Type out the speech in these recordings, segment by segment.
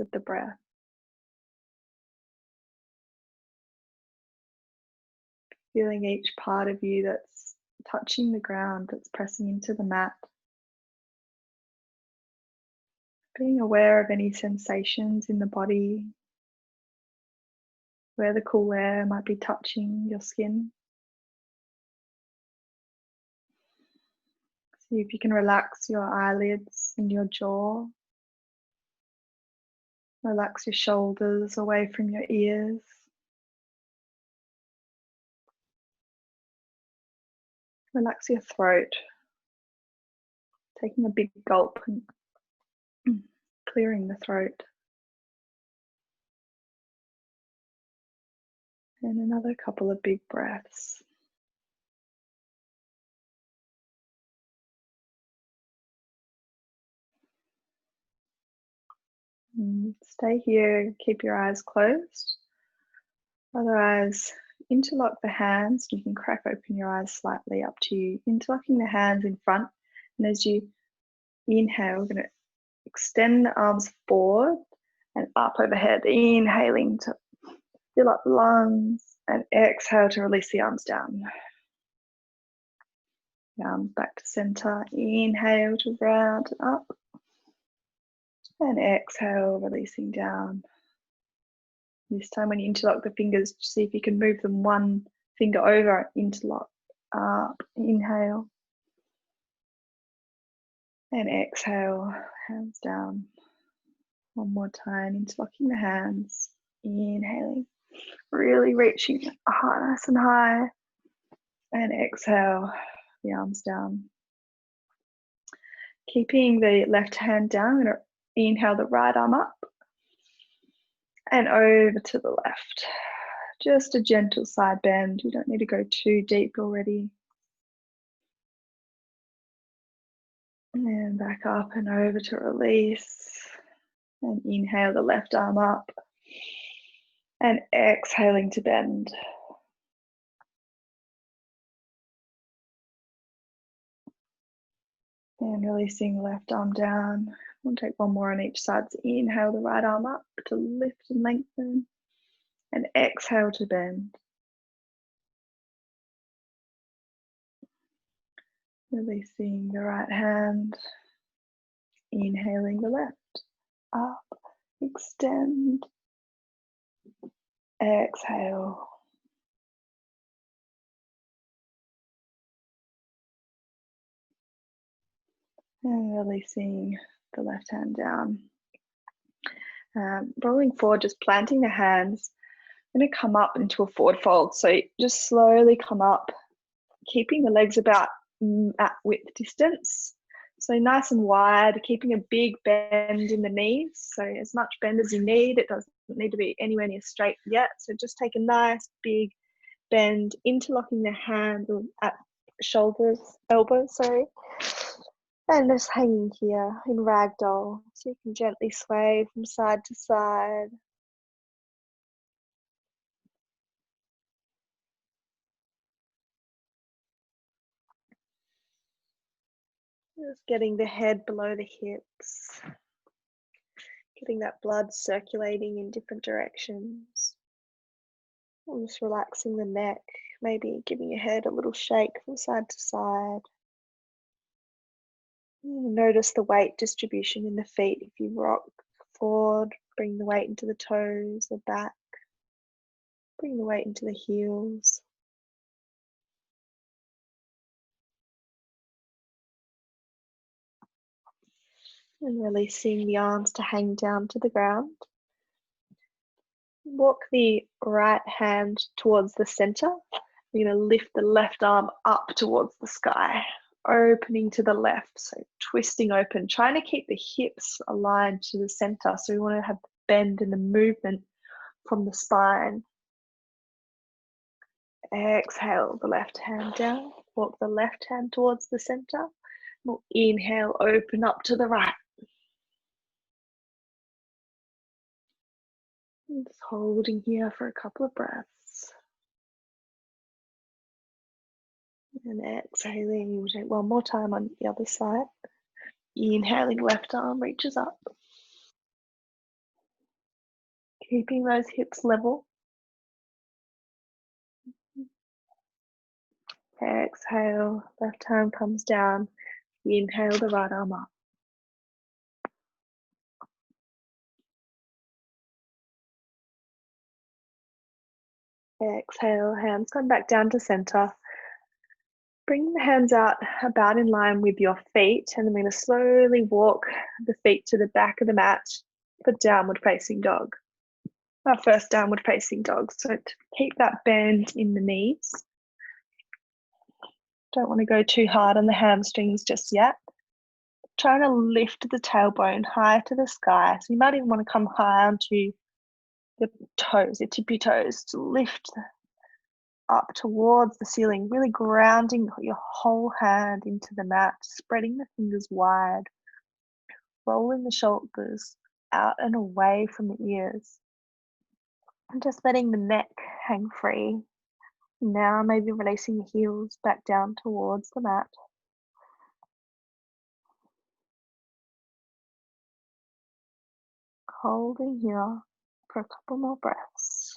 of the breath. Feeling each part of you that's touching the ground, that's pressing into the mat. Being aware of any sensations in the body, where the cool air might be touching your skin. See if you can relax your eyelids and your jaw. Relax your shoulders away from your ears. Relax your throat. Taking a big gulp and clearing the throat. And another couple of big breaths. And stay here, keep your eyes closed. Otherwise, interlock the hands. You can crack open your eyes slightly, up to you. Interlocking the hands in front. And as you inhale, we're going to extend the arms forward and up overhead. Inhaling to fill up the lungs. And exhale to release the arms down. The arms back to center. Inhale to round and up. And exhale, releasing down. This time when you interlock the fingers, see if you can move them one finger over, interlock, up, inhale. And exhale, hands down. One more time, interlocking the hands, inhaling. Really reaching nice and high. And exhale, the arms down. Keeping the left hand down, I'm going to inhale the right arm up. And over to the left. Just a gentle side bend. You don't need to go too deep already. And back up and over to release. And inhale the left arm up. And exhaling to bend. And releasing the left arm down. We'll take one more on each side. So inhale the right arm up to lift and lengthen. And exhale to bend. Releasing the right hand. Inhaling the left. Up. Extend. Exhale. And releasing the left hand down. Rolling forward, just planting the hands. I'm going to come up into a forward fold. So just slowly come up, keeping the legs about at width distance. So nice and wide, keeping a big bend in the knees. So as much bend as you need. It doesn't need to be anywhere near straight yet. So just take a nice big bend, interlocking the hands at shoulders, elbows, sorry. And just hanging here in ragdoll. So you can gently sway from side to side. Just getting the head below the hips. Getting that blood circulating in different directions. And just relaxing the neck. Maybe giving your head a little shake from side to side. Notice the weight distribution in the feet. If you rock forward, bring the weight into the toes, the back. Bring the weight into the heels. And releasing the arms to hang down to the ground. Walk the right hand towards the center. You're going to lift the left arm up towards the sky, opening to the left, so twisting open, trying to keep the hips aligned to the center. So we want to have the bend and the movement from the spine. Exhale the left hand down, walk the left hand towards the center. We'll inhale, open up to the right. And just holding here for a couple of breaths. And exhaling, we'll take one more time on the other side. Inhaling, left arm reaches up. Keeping those hips level. Exhale, left arm comes down. Inhale the right arm up. Exhale, hands come back down to center. Bring the hands out about in line with your feet, and I'm going to slowly walk the feet to the back of the mat for downward facing dog. Our first downward facing dog. So to keep that bend in the knees. Don't want to go too hard on the hamstrings just yet. Trying to lift the tailbone high to the sky. So you might even want to come high onto the toes, your tippy toes, to lift up towards the ceiling, really grounding your whole hand into the mat, spreading the fingers wide, rolling the shoulders out and away from the ears, and just letting the neck hang free. Now maybe releasing the heels back down towards the mat. Holding here for a couple more breaths.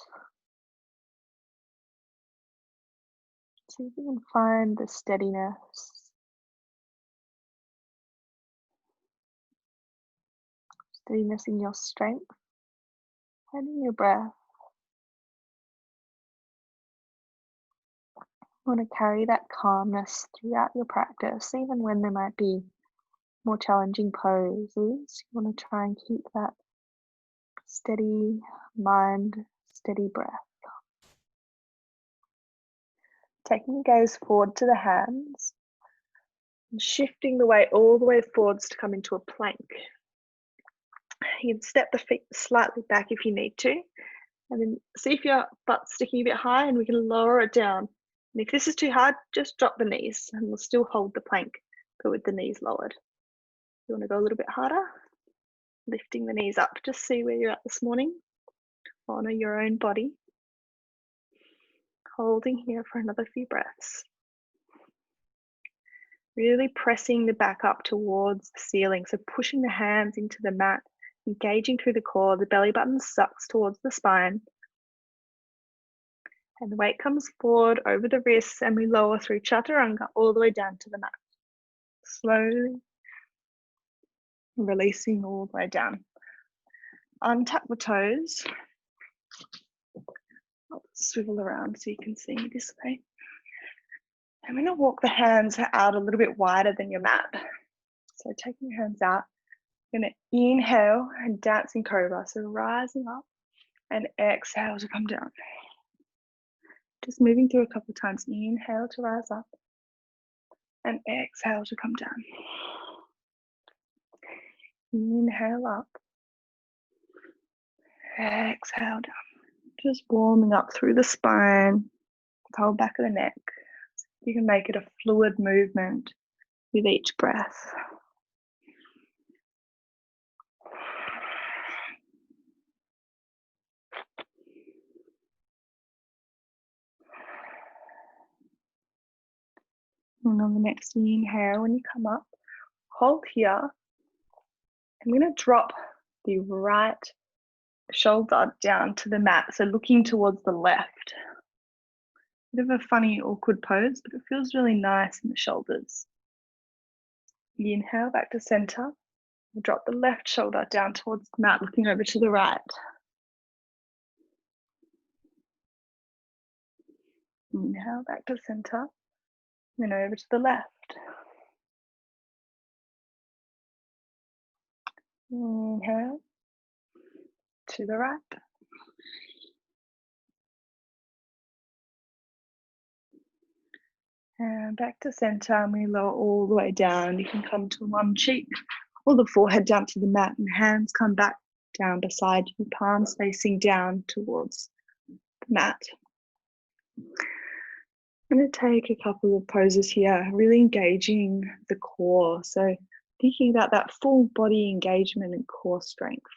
See if you can find the steadiness. Steadiness in your strength and in your breath. You want to carry that calmness throughout your practice, even when there might be more challenging poses. You want to try and keep that steady mind, steady breath. Taking the gaze forward to the hands and shifting the weight all the way forwards to come into a plank. You can step the feet slightly back if you need to, and then see if your butt's sticking a bit high, and we can lower it down. And if this is too hard, just drop the knees and we'll still hold the plank, but with the knees lowered. You want to go a little bit harder, lifting the knees up. Just see where you're at this morning. Honor your own body. Holding here for another few breaths. Really pressing the back up towards the ceiling. So pushing the hands into the mat, engaging through the core. The belly button sucks towards the spine. And the weight comes forward over the wrists, and we lower through chaturanga all the way down to the mat. Slowly releasing all the way down. Untap the toes. I'll swivel around so you can see me this way. I'm going to walk the hands out a little bit wider than your mat. So taking your hands out, I'm going to inhale and dancing cobra. So rising up and exhale to come down. Just moving through a couple of times. Inhale to rise up and exhale to come down. Inhale up. Exhale down. Just warming up through the spine, the whole back of the neck. You can make it a fluid movement with each breath. And on the next inhale, when you come up, hold here. I'm going to drop the right shoulder down to the mat, so looking towards the left. Bit of a funny, awkward pose, but it feels really nice in the shoulders. Inhale back to center. Drop the left shoulder down towards the mat, looking over to the right. Inhale back to center, then over to the left. Inhale to the right. And back to center, and we lower all the way down. You can come to one cheek or the forehead down to the mat, and hands come back down beside you, palms facing down towards the mat. I'm going to take a couple of poses here, really engaging the core. So thinking about that full body engagement and core strength.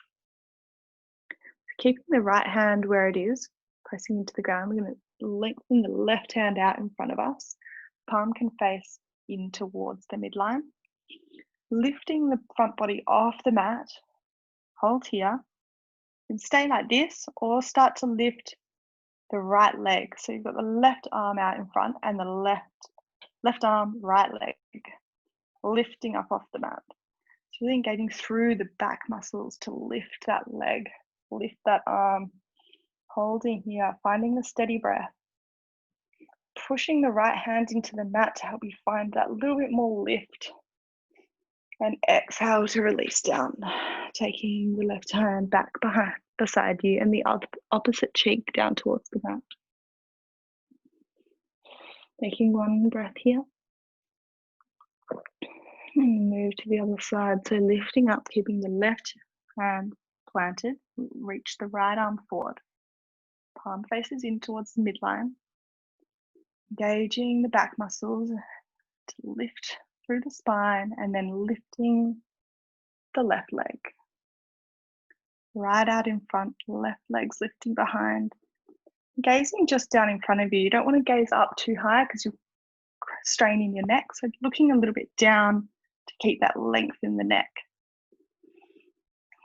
Keeping the right hand where it is, pressing into the ground, we're going to lengthen the left hand out in front of us. Palm can face in towards the midline. Lifting the front body off the mat. Hold here. can stay like this or start to lift the right leg. So you've got the left arm out in front and the left arm, right leg, lifting up off the mat. So really engaging through the back muscles to lift that leg, lift that arm, holding here, finding the steady breath, pushing the right hand into the mat to help you find that little bit more lift. And exhale to release down, taking the left hand back beside you and the opposite cheek down towards the mat. Taking one breath here. And move to the other side. So lifting up, keeping the left hand planted. Reach the right arm forward. Palm faces in towards the midline. Engaging the back muscles to lift through the spine and then lifting the left leg. Right out in front, left leg's lifting behind. Gazing just down in front of you. You don't want to gaze up too high because you're straining your neck. So looking a little bit down to keep that length in the neck.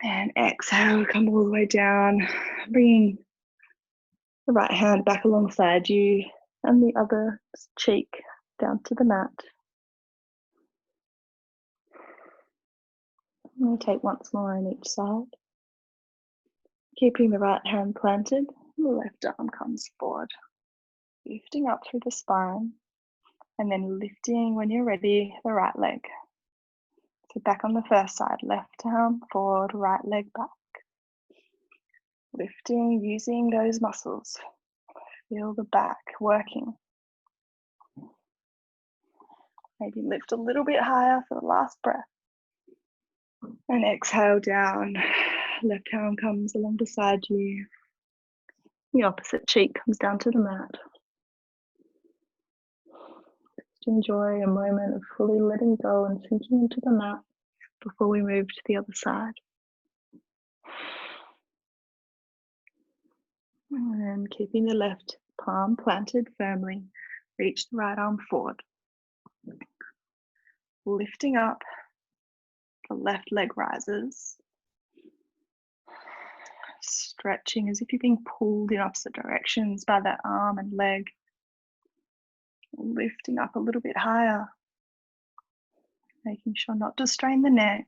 And exhale, come all the way down, bringing the right hand back alongside you and the other cheek down to the mat. And we take once more on each side. Keeping the right hand planted, the left arm comes forward, lifting up through the spine, and then lifting, when you're ready, the right leg. So back on the first side, left arm forward, right leg back. Lifting, using those muscles. Feel the back working. Maybe lift a little bit higher for the last breath. And exhale down. Left arm comes along beside you. The opposite cheek comes down to the mat. Just enjoy a moment of fully letting go and sinking into the mat before we move to the other side. And then keeping the left palm planted firmly, reach the right arm forward. Lifting up, the left leg rises. Stretching as if you're being pulled in opposite directions by that arm and leg. Lifting up a little bit higher. Making sure not to strain the neck.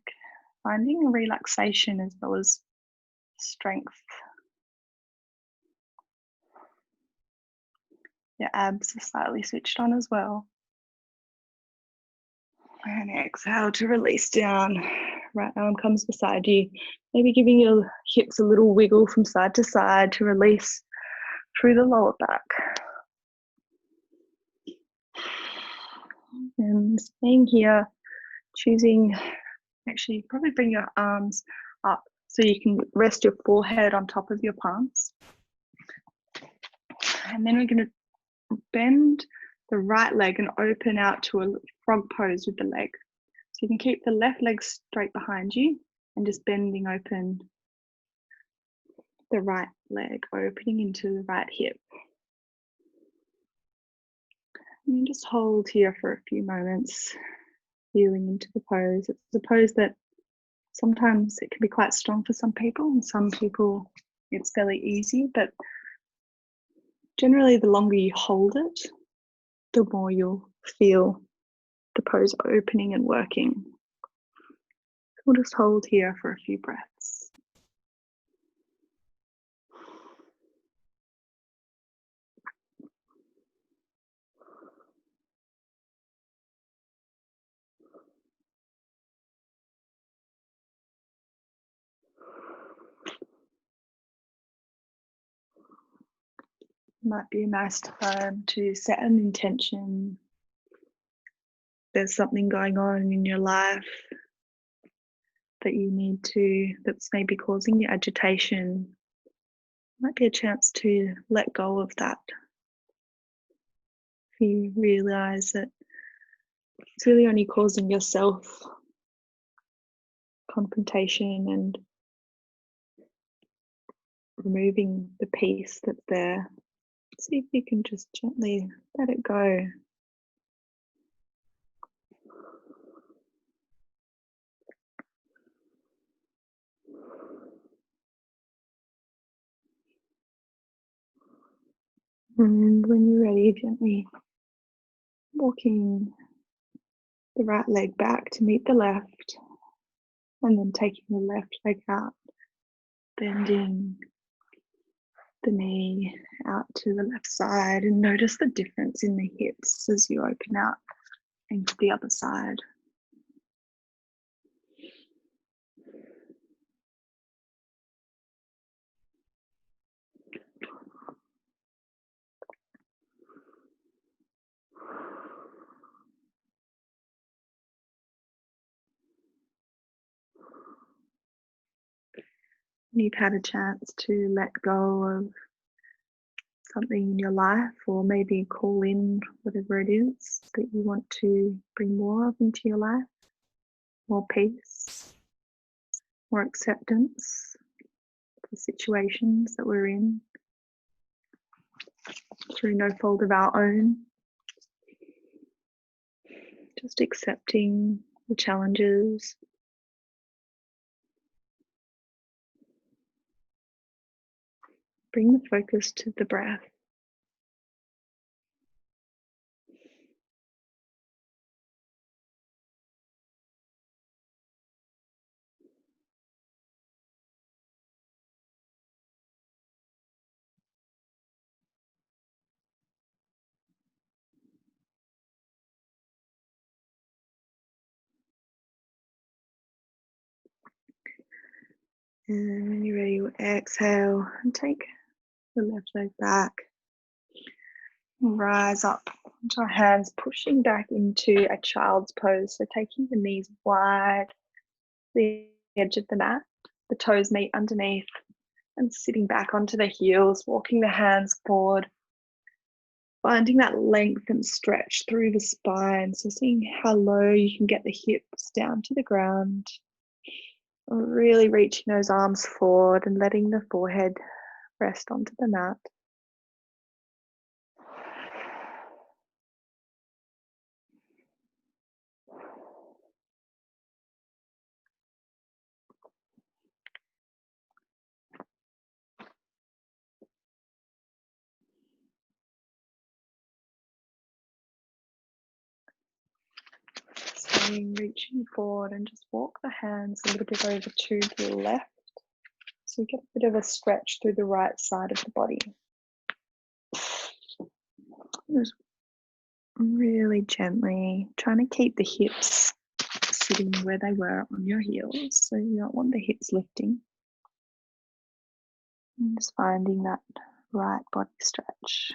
Finding relaxation as well as strength. Your abs are slightly switched on as well. And exhale to release down. Right arm comes beside you. Maybe giving your hips a little wiggle from side to side to release through the lower back. And staying here, choosing, actually probably bring your arms up so you can rest your forehead on top of your palms. And then we're going to bend the right leg and open out to a frog pose with the leg. So you can keep the left leg straight behind you and just bending open the right leg, opening into the right hip. And then just hold here for a few moments, feeling into the pose. It's a pose that sometimes it can be quite strong for some people, and some people it's fairly easy, but generally the longer you hold it, the more you'll feel the pose opening and working. We'll just hold here for a few breaths. Might be a nice time to set an intention. There's something going on in your life that you need to, that's maybe causing you agitation. Might be a chance to let go of that. If you realize that it's really only causing yourself confrontation and removing the peace that's there, see if you can just gently let it go. And when you're ready, gently walking the right leg back to meet the left, and then taking the left leg out, bending the knee out to the left side, and notice the difference in the hips as you open out into the other side. You've had a chance to let go of something in your life, or maybe call in whatever it is that you want to bring more of into your life, more peace, more acceptance for situations that we're in through no fault of our own. Just accepting the challenges. Bring the focus to the breath. And when you're ready, we'll exhale and take the left leg back. Rise up onto our hands, pushing back into a child's pose. So taking the knees wide, the edge of the mat, the toes meet underneath, and sitting back onto the heels, walking the hands forward, finding that length and stretch through the spine. So seeing how low you can get the hips down to the ground. Really reaching those arms forward and letting the forehead rest onto the mat. So reaching forward and just walk the hands a little bit over to the left. So you get a bit of a stretch through the right side of the body. Just really gently trying to keep the hips sitting where they were on your heels. So you don't want the hips lifting. And just finding that right body stretch.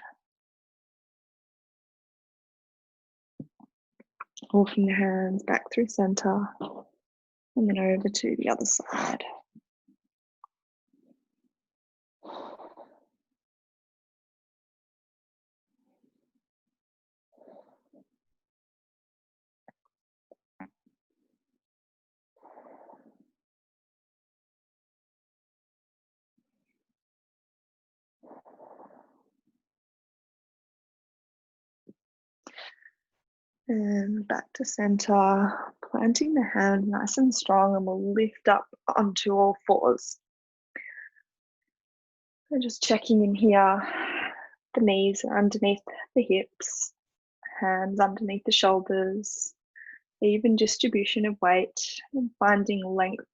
Walking the hands back through center and then over to the other side. And back to center, planting the hand nice and strong, and we'll lift up onto all fours. So just checking in here, the knees are underneath the hips, hands underneath the shoulders, even distribution of weight, and finding length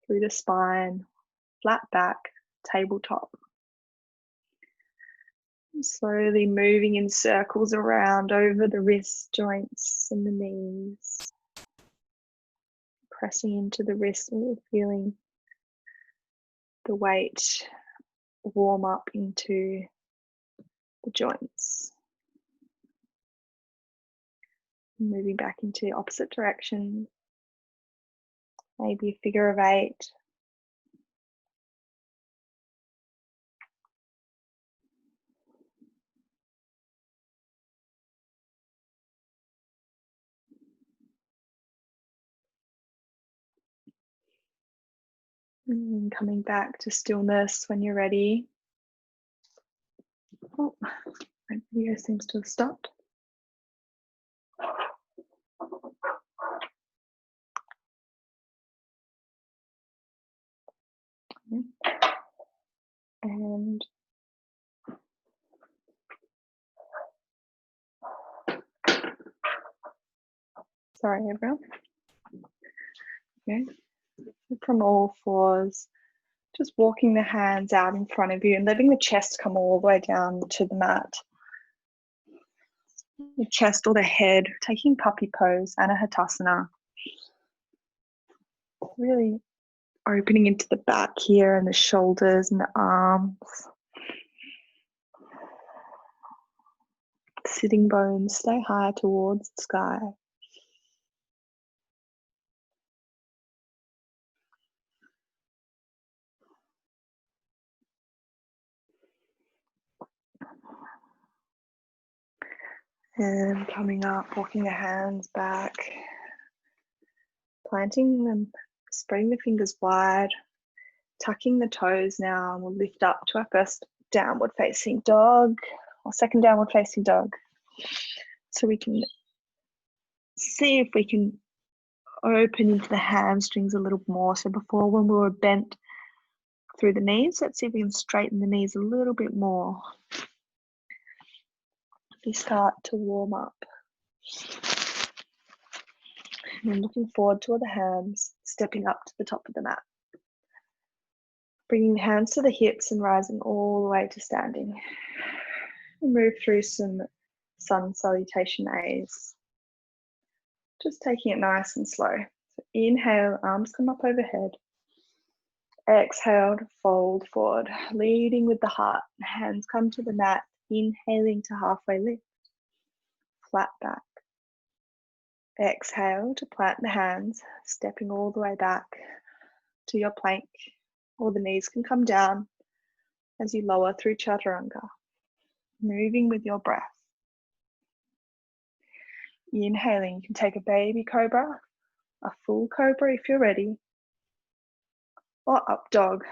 through the spine, flat back, tabletop. Slowly moving in circles around over the wrist joints and the knees. Pressing into the wrist, feeling the weight warm up into the joints. Moving back into opposite direction. Maybe a figure of 8. And coming back to stillness when you're ready. Oh, my video seems to have stopped. And Sorry, everyone. Okay. From all fours, just walking the hands out in front of you and letting the chest come all the way down to the mat. The chest or the head, taking puppy pose, Anahatasana. Really opening into the back here and the shoulders and the arms. Sitting bones stay high towards the sky. And coming up, walking the hands back, planting them, spreading the fingers wide, tucking the toes now, and we'll lift up to our first downward facing dog or second downward facing dog. So we can see if we can open into the hamstrings a little more. So before, when we were bent through the knees, let's see if we can straighten the knees a little bit more. We start to warm up. And then looking forward to all the hands, stepping up to the top of the mat. Bringing the hands to the hips and rising all the way to standing. And move through some sun salutation A's. Just taking it nice and slow. So inhale, arms come up overhead. Exhale to fold forward, leading with the heart. Hands come to the mat, inhaling to halfway lift. Flat back. Exhale to plant the hands, stepping all the way back to your plank, or the knees can come down as you lower through chaturanga, moving with your breath. Inhaling, you can take a baby cobra, a full cobra if you're ready, or up dog,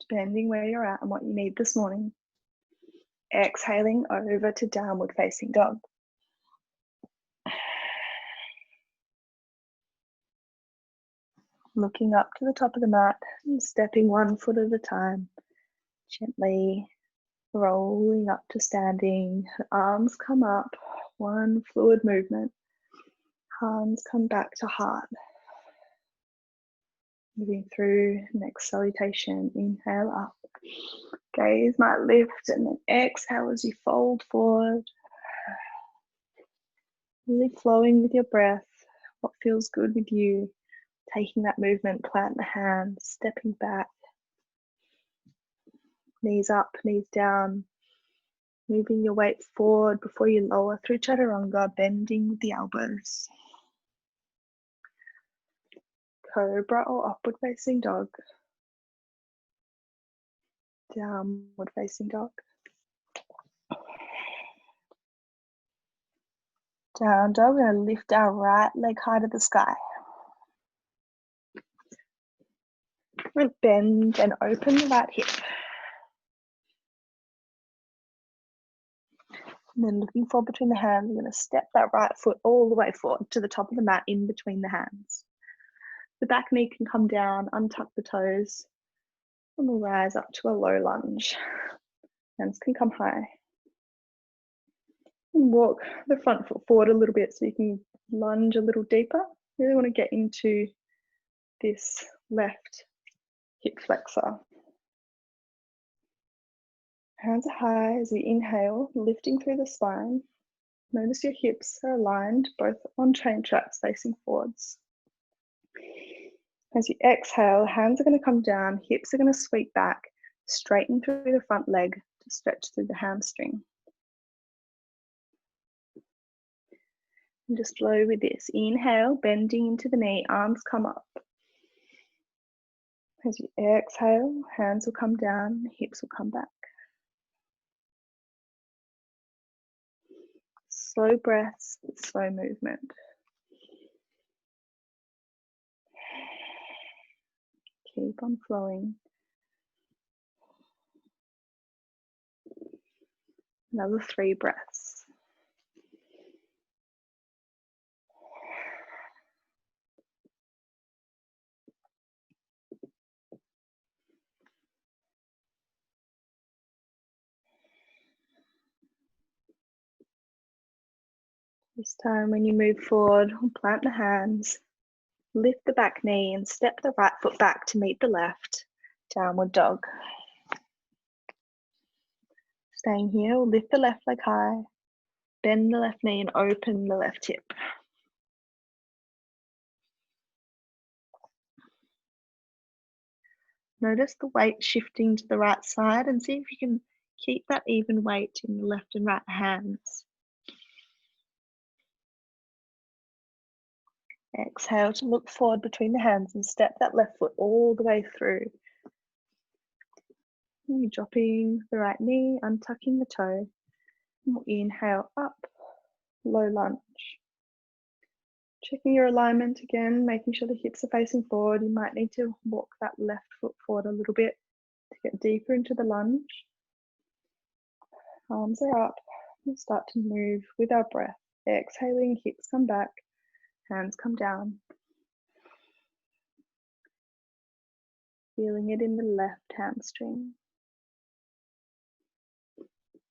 depending where you're at and what you need this morning. Exhaling over to downward facing dog. Looking up to the top of the mat and stepping 1 foot at a time, gently rolling up to standing. Arms come up, one fluid movement. Hands come back to heart. Moving through, next salutation, inhale up. Gaze might lift and then exhale as you fold forward. Really flowing with your breath, what feels good with you. Taking that movement, plant the hands, stepping back. Knees up, knees down. Moving your weight forward before you lower through chaturanga, bending with the elbows. Cobra or upward facing dog. Downward facing dog. Down dog, we're going to lift our right leg high to the sky. We're going to bend and open the right hip. And then looking forward between the hands, we're going to step that right foot all the way forward to the top of the mat in between the hands. The back knee can come down, untuck the toes, and we'll rise up to a low lunge. Hands can come high. And walk the front foot forward a little bit so you can lunge a little deeper. Really want to get into this left hip flexor. Hands are high as you inhale, lifting through the spine. Notice your hips are aligned, both on train tracks facing forwards. As you exhale, hands are going to come down, hips are going to sweep back, straighten through the front leg to stretch through the hamstring. And just flow with this. Inhale, bending into the knee, arms come up. As you exhale, hands will come down, hips will come back. Slow breaths, slow movement. Keep on flowing. Another 3 breaths. This time when you move forward, plant the hands, lift the back knee and step the right foot back to meet the left. Downward dog. Staying here, we'll lift the left leg high, bend the left knee and open the left hip. Notice the weight shifting to the right side and see if you can keep that even weight in the left and right hands. Exhale to look forward between the hands and step that left foot all the way through. You're dropping the right knee, untucking the toe. We'll inhale up, low lunge. Checking your alignment again, making sure the hips are facing forward. You might need to walk that left foot forward a little bit to get deeper into the lunge. Arms are up. We'll start to move with our breath. Exhaling, hips come back, hands come down. Feeling it in the left hamstring.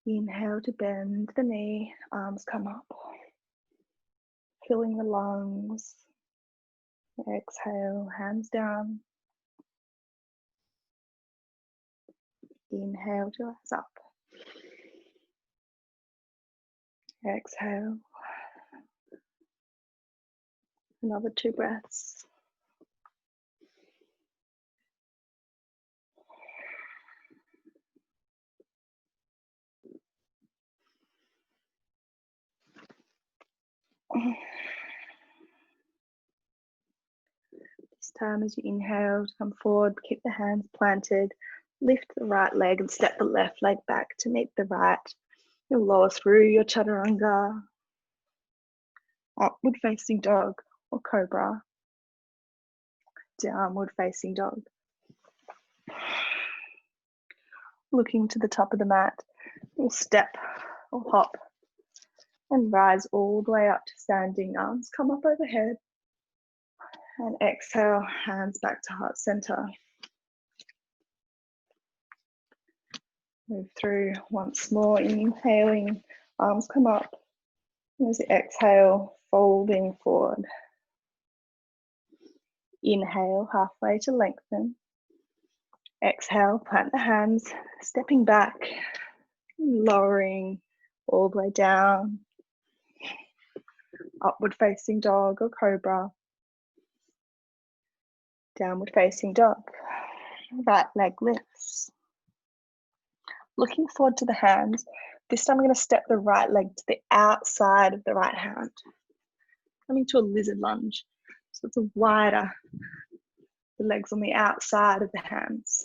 Inhale to bend the knee, arms come up. Filling the lungs. Exhale, hands down. Inhale to rise up. Exhale. Another 2 breaths. This time as you inhale, come forward, keep the hands planted, lift the right leg and step the left leg back to meet the right. You'll lower through your chaturanga, upward facing dog or cobra, downward facing dog. Looking to the top of the mat, you'll step or hop and rise all the way up to standing. Arms come up overhead. And exhale, hands back to heart center. Move through once more, inhaling, arms come up. As you exhale, folding forward. Inhale, halfway to lengthen. Exhale, plant the hands, stepping back, lowering all the way down. Upward facing dog or cobra. Downward facing dog. Right leg lifts. Looking forward to the hands. This time I'm going to step the right leg to the outside of the right hand. Coming to a lizard lunge. So it's a wider, the legs on the outside of the hands.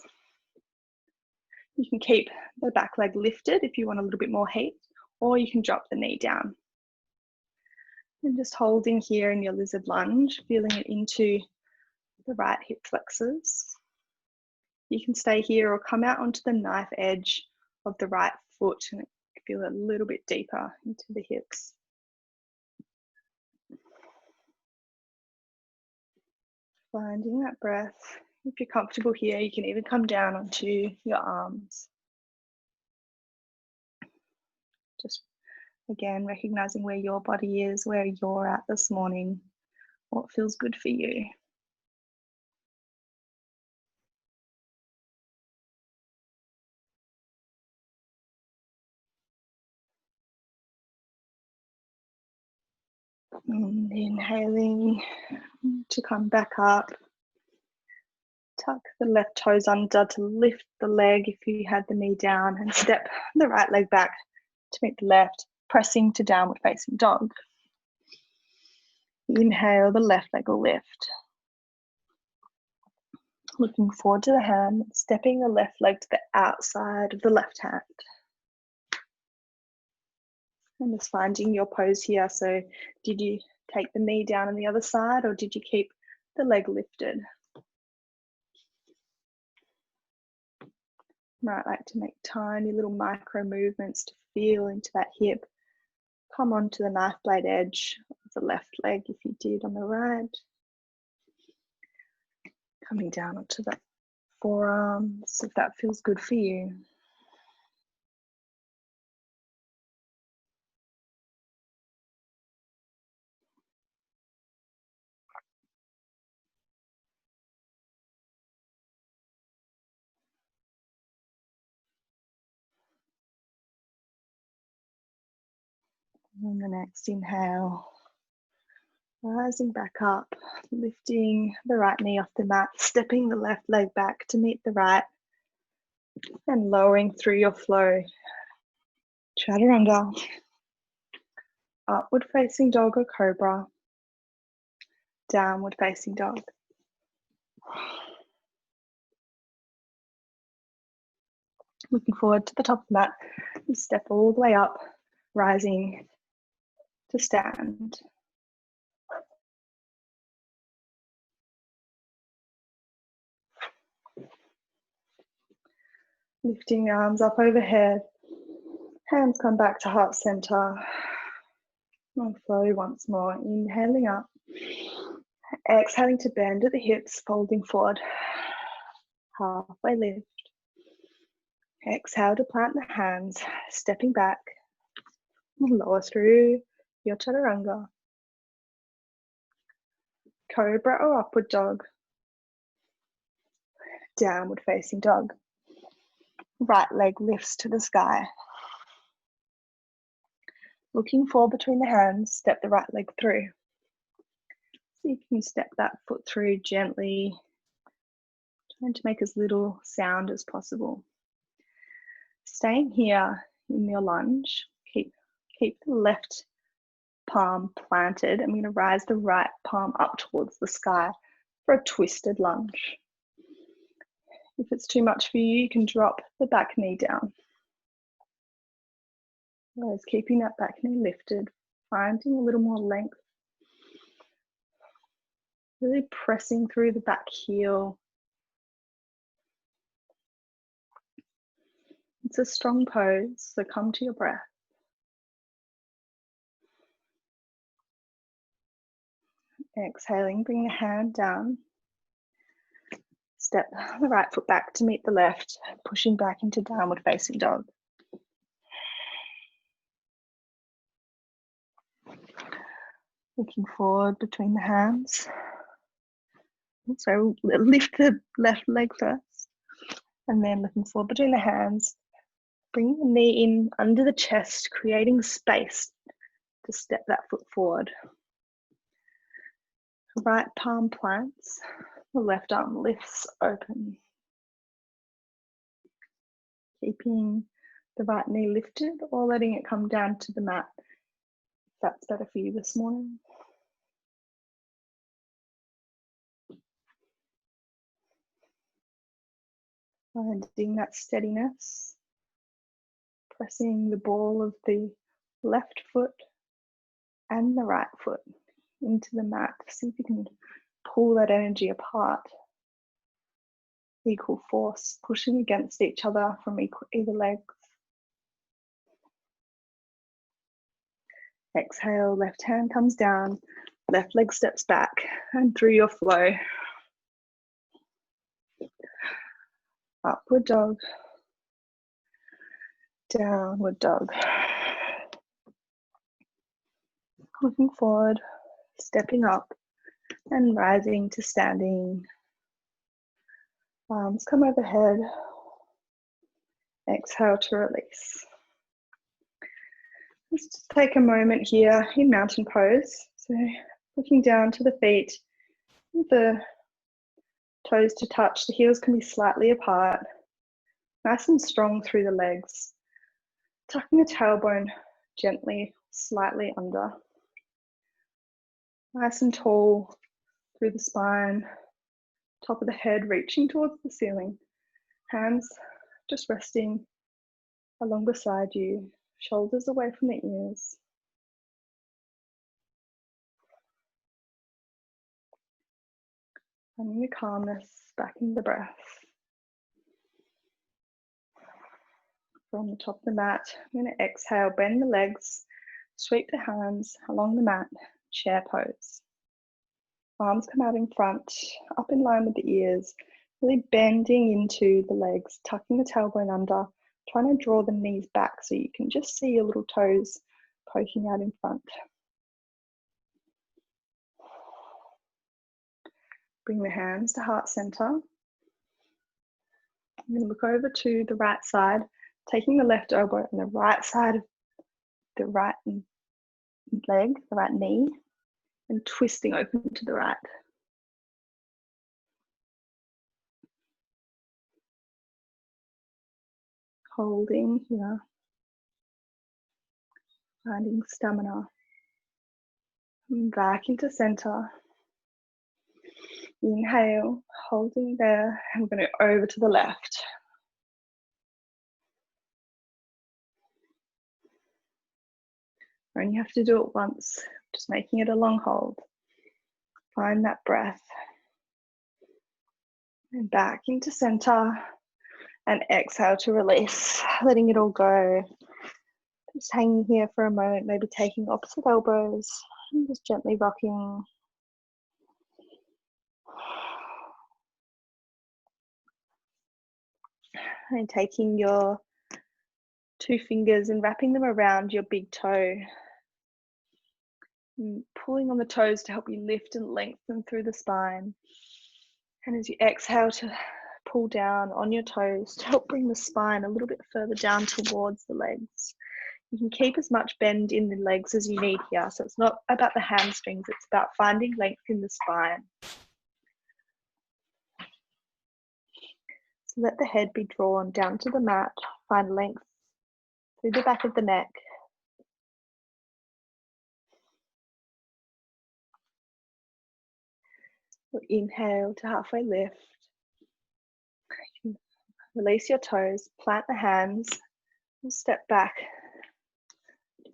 You can keep the back leg lifted if you want a little bit more heat, or you can drop the knee down. And just holding here in your lizard lunge, feeling it into the right hip flexors. You can stay here or come out onto the knife edge of the right foot and feel it a little bit deeper into the hips. Finding that breath. If you're comfortable here, you can even come down onto your arms. Just again, recognizing where your body is, where you're at this morning, what feels good for you. And inhaling to come back up. Tuck the left toes under to lift the leg if you had the knee down, and step the right leg back to meet the left, pressing to downward facing dog. Inhale, the left leg will lift. Looking forward to the hand, stepping the left leg to the outside of the left hand. And just finding your pose here. So did you take the knee down on the other side, or did you keep the leg lifted? Might like to make tiny little micro movements to feel into that hip. Come onto the knife blade edge of the left leg if you did on the right. Coming down onto the forearms if that feels good for you. On the next inhale, rising back up, lifting the right knee off the mat, stepping the left leg back to meet the right, and lowering through your flow. Chaturanga, upward facing dog or cobra, downward facing dog. Looking forward to the top of the mat, and step all the way up, rising to stand. Lifting the arms up overhead, hands come back to heart center. And flow once more, inhaling up, exhaling to bend at the hips, folding forward, halfway lift. Exhale to plant the hands, stepping back, lower through your chaturanga. Cobra or upward dog, downward facing dog. Right leg lifts to the sky. Looking forward between the hands, step the right leg through. So you can step that foot through gently, trying to make as little sound as possible. Staying here in your lunge, keep the left palm planted. I'm going to rise the right palm up towards the sky for a twisted lunge. If it's too much for you, you can drop the back knee down. Otherwise, keeping that back knee lifted, finding a little more length. Really pressing through the back heel. It's a strong pose, so come to your breath. Exhaling, bring the hand down. Step the right foot back to meet the left, pushing back into downward facing dog. Looking forward between the hands. So lift the left leg first, and then looking forward between the hands. Bring the knee in under the chest, creating space to step that foot forward. Right palm plants, the left arm lifts open. Keeping the right knee lifted or letting it come down to the mat, if that's better for you this morning. Finding that steadiness, pressing the ball of the left foot and the right foot into the mat. See if you can pull that energy apart. Equal force, pushing against each other from either legs. Exhale, left hand comes down, left leg steps back, and through your flow. Upward dog, downward dog. Looking forward, stepping up and rising to standing. Arms come overhead. Exhale to release. Let's just take a moment here in mountain pose. So looking down to the feet, the toes to touch, the heels can be slightly apart. Nice and strong through the legs. Tucking the tailbone gently, slightly under. Nice and tall through the spine. Top of the head reaching towards the ceiling. Hands just resting along beside you. Shoulders away from the ears. Finding the calmness back in the breath. From the top of the mat, I'm going to exhale, bend the legs, sweep the hands along the mat, chair pose. Arms come out in front, up in line with the ears, really bending into the legs, tucking the tailbone under, trying to draw the knees back so you can just see your little toes poking out in front. Bring the hands to heart center. I'm going to look over to the right side, taking the left elbow on the right side of the right leg, the right knee, and twisting open to the right. Holding here, finding stamina. And back into center. Inhale, holding there, and we're going to over to the left. Only have to do it once, just making it a long hold. Find that breath. And back into center, and exhale to release, letting it all go. Just hanging here for a moment, maybe taking opposite elbows, and just gently rocking. And taking your 2 fingers and wrapping them around your big toe. And pulling on the toes to help you lift and lengthen through the spine. And as you exhale to pull down on your toes to help bring the spine a little bit further down towards the legs. You can keep as much bend in the legs as you need here. So it's not about the hamstrings, it's about finding length in the spine. So let the head be drawn down to the mat, find length through the back of the neck. Inhale to halfway lift. Release your toes, plant the hands, and step back.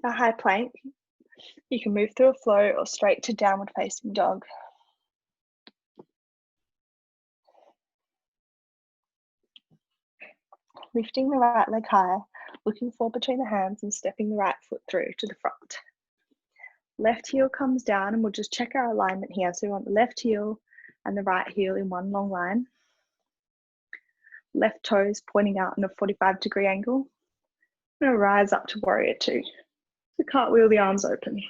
A high plank. You can move through a flow or straight to downward facing dog. Lifting the right leg high, looking forward between the hands and stepping the right foot through to the front. Left heel comes down and we'll just check our alignment here. So we want the left heel and the right heel in one long line. Left toes pointing out in a 45-degree angle. I'm going to rise up to warrior two. So cartwheel the arms open.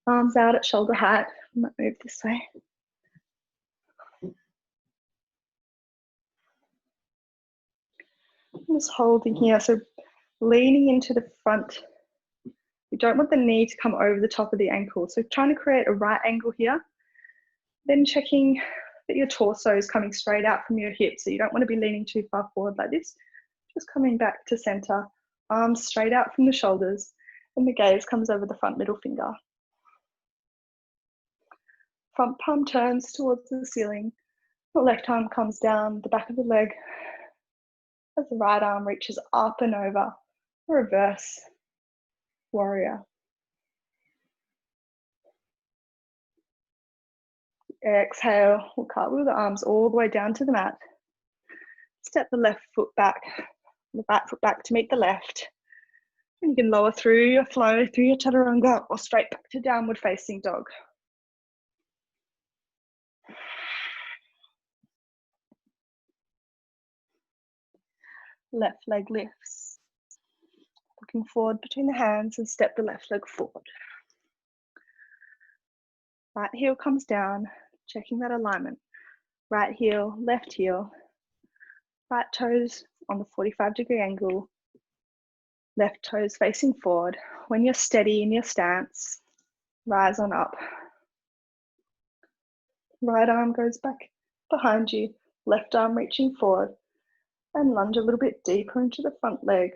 Arms out at shoulder height. I might move this way. I'm just holding here, so leaning into the front. You don't want the knee to come over the top of the ankle. So trying to create a right angle here. Then checking that your torso is coming straight out from your hips. So you don't want to be leaning too far forward like this. Just coming back to center. Arms straight out from the shoulders. And the gaze comes over the front middle finger. Front palm turns towards the ceiling. The left arm comes down the back of the leg as the right arm reaches up and over. Reverse warrior. Exhale, we'll cartwheel the arms all the way down to the mat. Step the left foot back, the right foot back to meet the left. And you can lower through your flow, through your chaturanga, or straight back to downward facing dog. Left leg lifts. Looking forward between the hands and step the left leg forward. Right heel comes down, checking that alignment. Right heel, left heel. Right toes on the 45-degree angle. Left toes facing forward. When you're steady in your stance, rise on up. Right arm goes back behind you, left arm reaching forward, and lunge a little bit deeper into the front leg.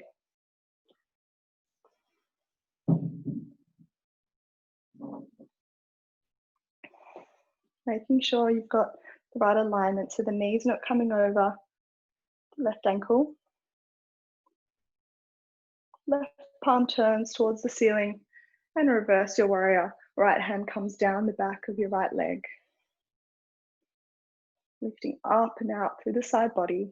Making sure you've got the right alignment so the knee's not coming over the left ankle. Left palm turns towards the ceiling and reverse your warrior. Right hand comes down the back of your right leg. Lifting up and out through the side body.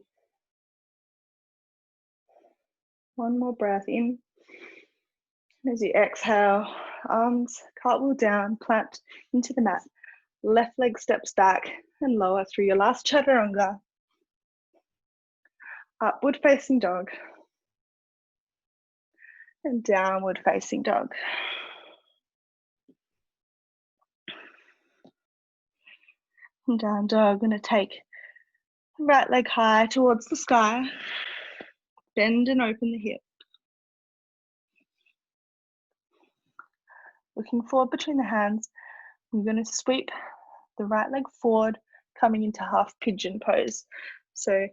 One more breath in. And as you exhale, arms cartwheel down, plant into the mat. Left leg steps back and lower through your last chaturanga. Upward facing dog. And downward facing dog. And down dog, I'm going to take the right leg high towards the sky. Bend and open the hip. Looking forward between the hands. I'm going to sweep the right leg forward, coming into half pigeon pose. So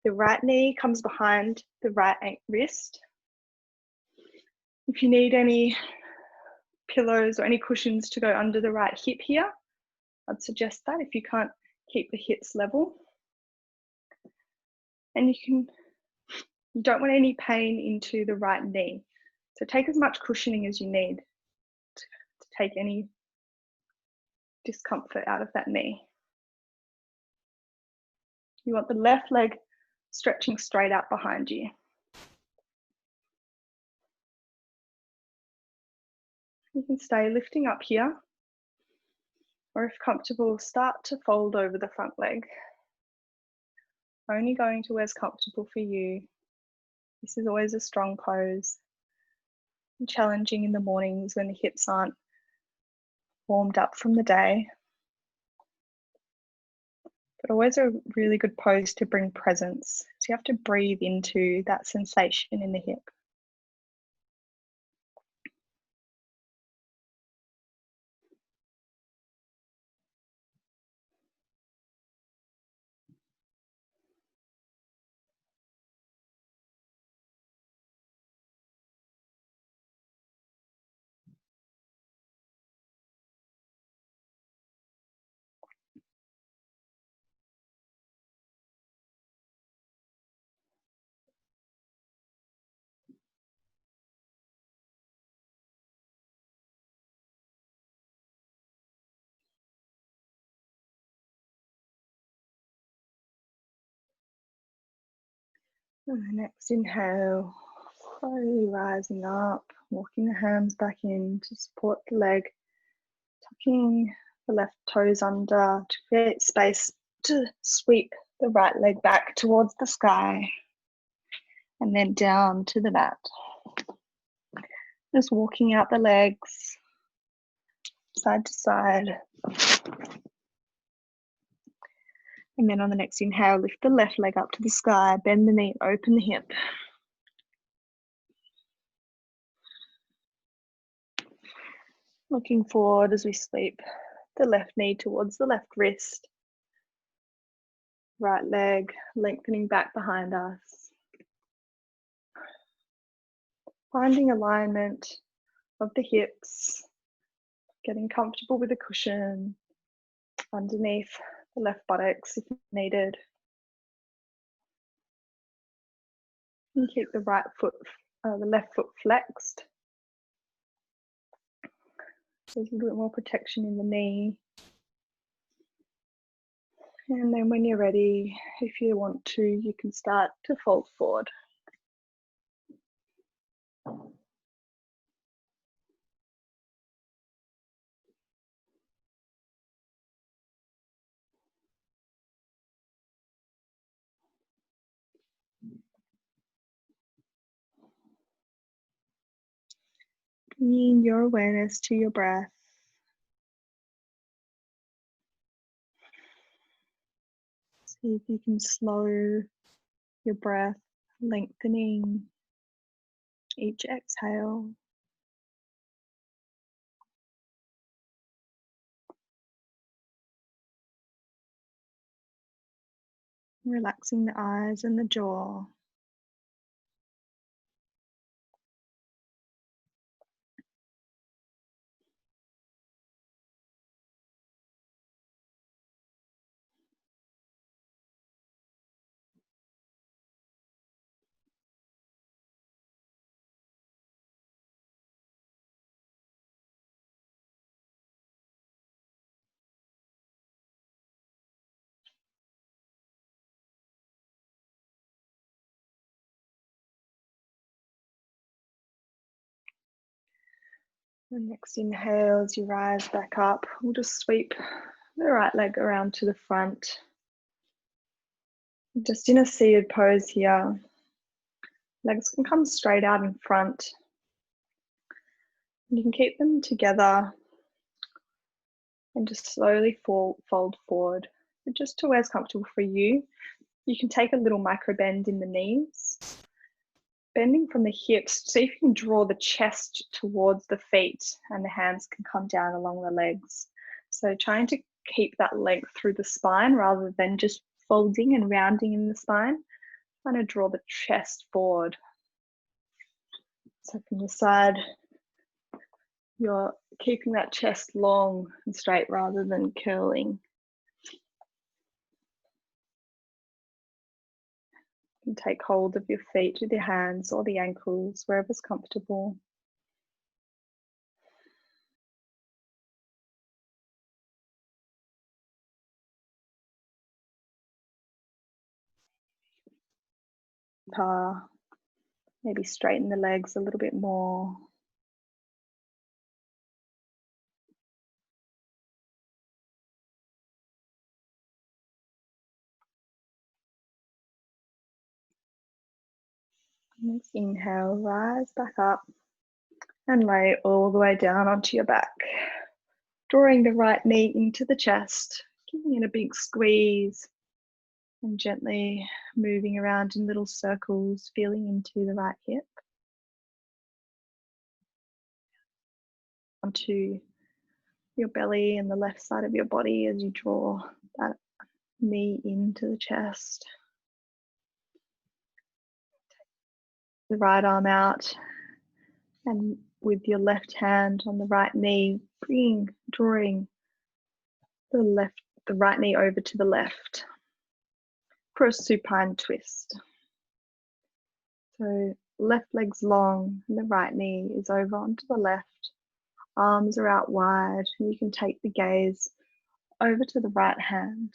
the right knee comes behind the right wrist. If you need any pillows or any cushions to go under the right hip here, I'd suggest that if you can't keep the hips level. And you don't want any pain into the right knee. So take as much cushioning as you need to take any discomfort out of that knee. You want the left leg stretching straight out behind you. You can stay lifting up here, or if comfortable, start to fold over the front leg. Only going to where's comfortable for you. This is always a strong pose. Challenging in the mornings when the hips aren't warmed up from the day. But always a really good pose to bring presence. So you have to breathe into that sensation in the hip. And the next inhale, slowly rising up, walking the hands back in to support the leg, tucking the left toes under to create space to sweep the right leg back towards the sky and then down to the mat. Just walking out the legs side to side. And then on the next inhale, lift the left leg up to the sky, bend the knee, open the hip. Looking forward as we sweep the left knee towards the left wrist. Right leg lengthening back behind us. Finding alignment of the hips, getting comfortable with the cushion underneath the left buttocks if needed. And keep the right foot, the left foot flexed. There's a little bit more protection in the knee. And then when you're ready, if you want to, you can start to fold forward. Bringing your awareness to your breath. See if you can slow your breath, lengthening each exhale. Relaxing the eyes and the jaw. The next inhale, as you rise back up, we'll just sweep the right leg around to the front. Just in a seated pose here. Legs can come straight out in front. You can keep them together and just slowly fold forward. But just to where's comfortable for you. You can take a little micro bend in the knees bending from the hips. See if you can draw the chest towards the feet and the hands can come down along the legs. So trying to keep that length through the spine rather than just folding and rounding in the spine. Trying to draw the chest forward. So from the side, you're keeping that chest long and straight rather than curling. You can take hold of your feet with your hands or the ankles, wherever's comfortable. Maybe straighten the legs a little bit more. Let's inhale, rise back up and lay all the way down onto your back. Drawing the right knee into the chest, giving it a big squeeze and gently moving around in little circles, feeling into the right hip. Onto your belly and the left side of your body as you draw that knee into the chest. The right arm out and with your left hand on the right knee, drawing the right knee over to the left for a supine twist. So left leg's long and the right knee is over onto the left. Arms are out wide and you can take the gaze over to the right hand.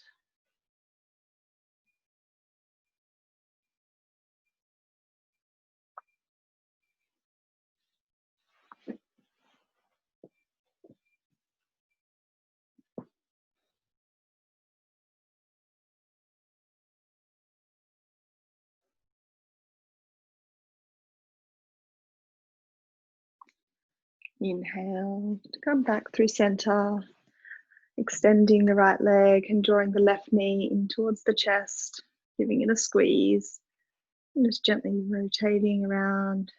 Inhale to come back through center, extending the right leg and drawing the left knee in towards the chest, giving it a squeeze and just gently rotating around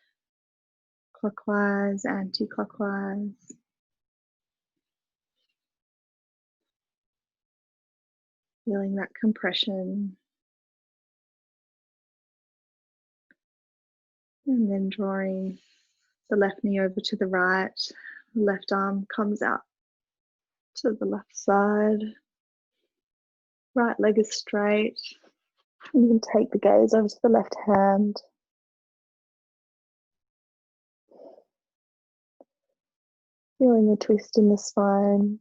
clockwise, anti-clockwise. Feeling that compression. And then drawing the left knee over to the right, left arm comes out to the left side, right leg is straight, and you can take the gaze over to the left hand. Feeling the twist in the spine.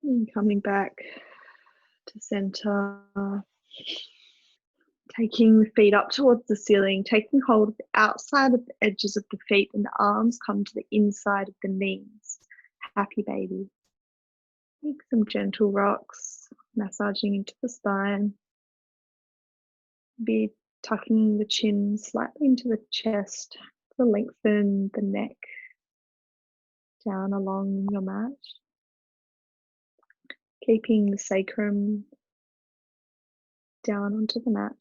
And coming back to center. Taking the feet up towards the ceiling, taking hold of the outside of the edges of the feet and the arms come to the inside of the knees. Happy baby. Take some gentle rocks, massaging into the spine. Be tucking the chin slightly into the chest to lengthen the neck down along your mat. Keeping the sacrum down onto the mat.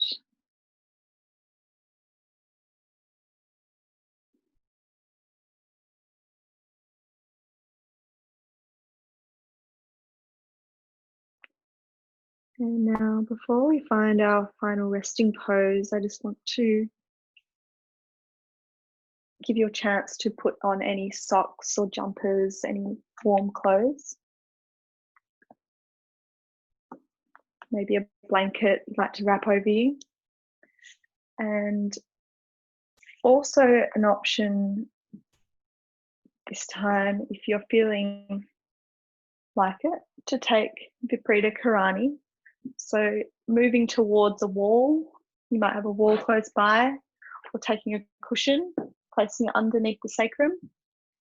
And now, before we find our final resting pose, I just want to give you a chance to put on any socks or jumpers, any warm clothes. Maybe a blanket you'd like to wrap over you. And also an option this time, if you're feeling like it, to take Viparita Karani. So moving towards a wall, you might have a wall close by, or taking a cushion, placing it underneath the sacrum,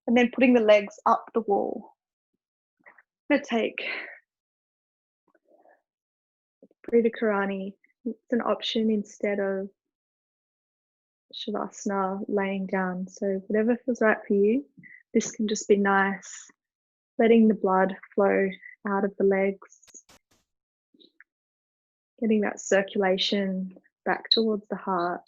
and then putting the legs up the wall. I'm going to take Viparita Karani It's an option instead of Shavasana, laying down. So whatever feels right for you. This can just be nice, letting the blood flow out of the legs, getting that circulation back towards the heart.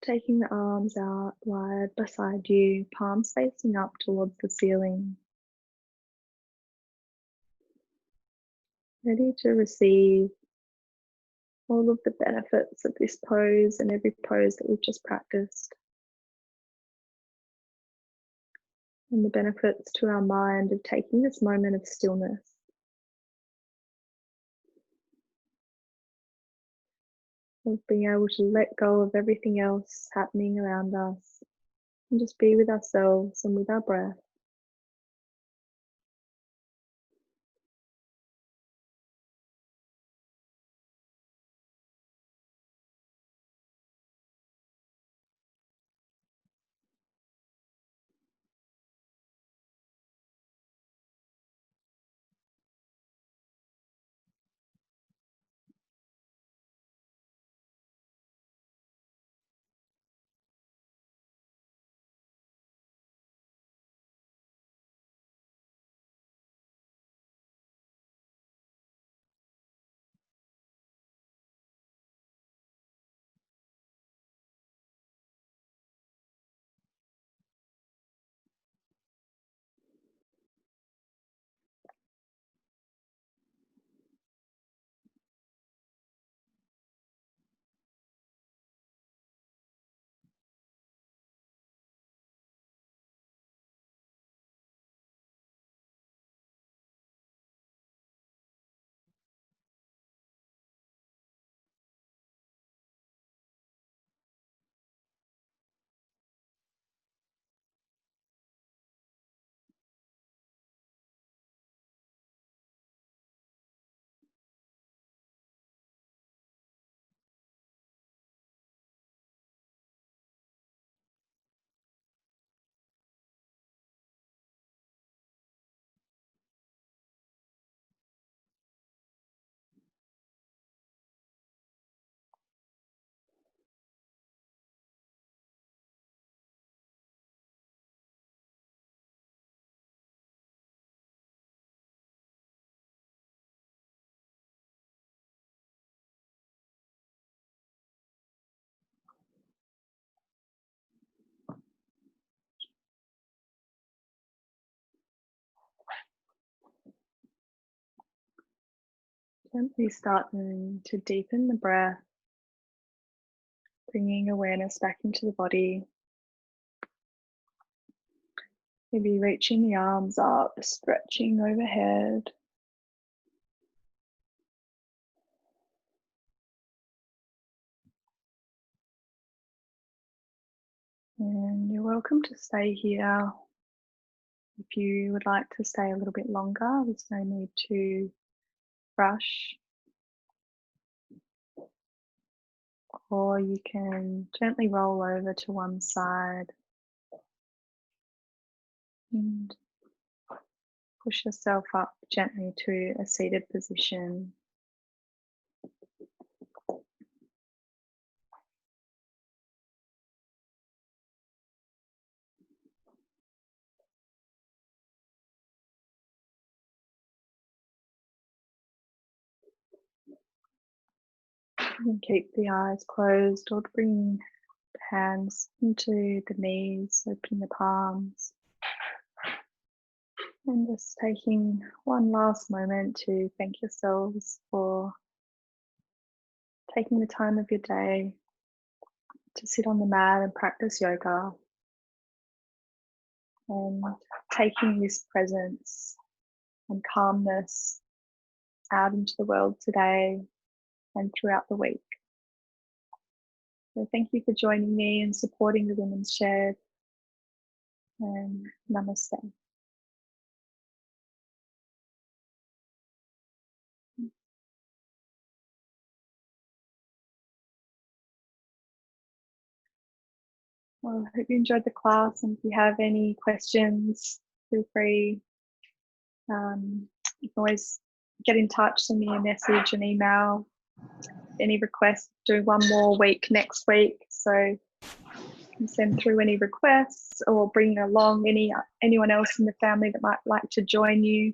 Taking the arms out wide beside you, palms facing up towards the ceiling. Ready to receive all of the benefits of this pose and every pose that we've just practiced. And the benefits to our mind of taking this moment of stillness. Of being able to let go of everything else happening around us and just be with ourselves and with our breath. Gently starting to deepen the breath, bringing awareness back into the body. Maybe reaching the arms up, stretching overhead. And you're welcome to stay here. If you would like to stay a little bit longer, there's no need to rush. Or you can gently roll over to one side and push yourself up gently to a seated position. And keep the eyes closed or bring the hands into the knees, opening the palms. And just taking one last moment to thank yourselves for taking the time of your day to sit on the mat and practice yoga. And taking this presence and calmness out into the world today and throughout the week. So thank you for joining me and supporting the Women's Shared, and namaste. Well, I hope you enjoyed the class, and if you have any questions, feel free. You can always get in touch, send me a message, an email. Any requests, do one more week next week, so you can send through any requests or bring along anyone else in the family that might like to join you.